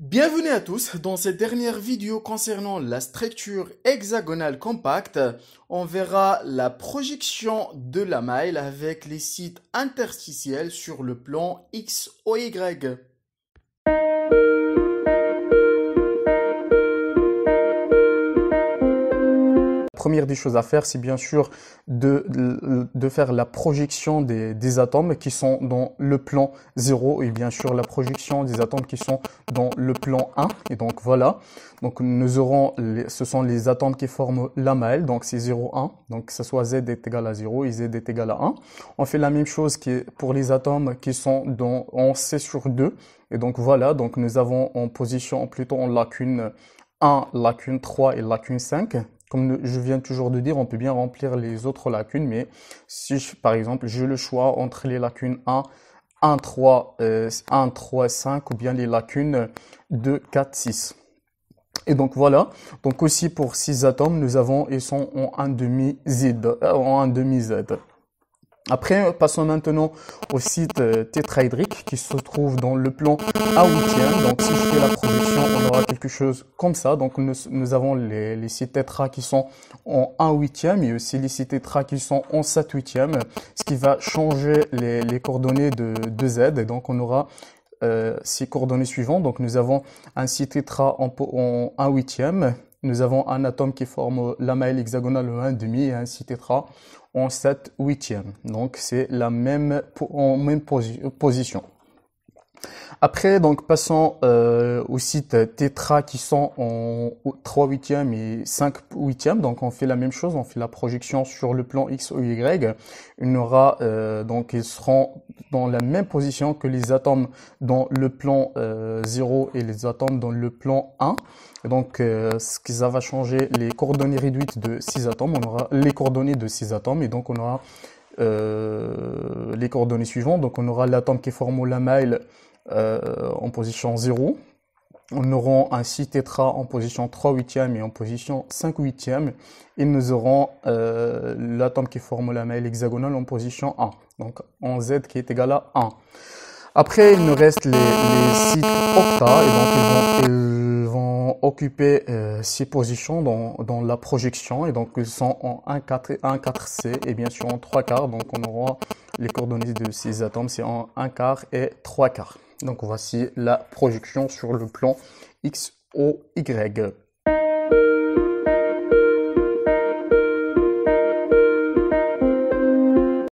Bienvenue à tous. Dans cette dernière vidéo concernant la structure hexagonale compacte, on verra la projection de la maille avec les sites interstitiels sur le plan X ou Y. La première des choses à faire, c'est bien sûr de faire la projection des atomes qui sont dans le plan 0 et bien sûr la projection des atomes qui sont dans le plan 1. Et donc voilà, donc nous aurons, ce sont les atomes qui forment la maille, donc c'est 0, 1, donc que ce soit Z est égal à 0 et Z est égal à 1. On fait la même chose pour les atomes qui sont en C sur 2. Et donc voilà, donc nous avons en position, plutôt en lacune 1, lacune 3 et lacune 5. Comme je viens toujours de dire, on peut bien remplir les autres lacunes, mais si, par exemple, j'ai le choix entre les lacunes 1, 1, 3, 5, ou bien les lacunes 2, 4, 6. Et donc voilà, donc aussi pour 6 atomes, ils sont en 1 demi Z. Après, passons maintenant au site tétraédrique qui se trouve dans le plan A8e. Donc, si je fais la projection, on aura quelque chose comme ça. Donc, nous avons les sites tétra qui sont en 1/8e et aussi les sites tétra qui sont en 7/8e, ce qui va changer les coordonnées de Z. Et donc, on aura ces coordonnées suivantes. Donc, nous avons un site tétra en 1/8e. Nous avons un atome qui forme la maille hexagonale en 1/2 et un site tétra en 7/8e. Donc, c'est la même position. Après, donc, passons aux sites tétra qui sont en 3/8e et 5/8e. Donc, on fait la même chose. On fait la projection sur le plan X ou Y. Donc, ils seront dans la même position que les atomes dans le plan 0 et les atomes dans le plan 1. Et donc, ce qui ça va changer les coordonnées réduites de 6 atomes. On aura les coordonnées de 6 atomes et donc on aura les coordonnées suivantes. Donc, on aura l'atome qui forme la maille en position 0. On aura un site tétra en position 3/8e et en position 5/8e. Et nous aurons l'atome qui forme la maille hexagonale en position 1. Donc, en Z qui est égal à 1. Après, il nous reste les sites octa. Et donc, ils vont occuper 6 positions dans la projection. Et donc, ils sont en 1/4C et bien sûr en 3/4. Donc, on aura les coordonnées de ces atomes, c'est en 1/4 et 3/4. Donc, voici la projection sur le plan X ou Y.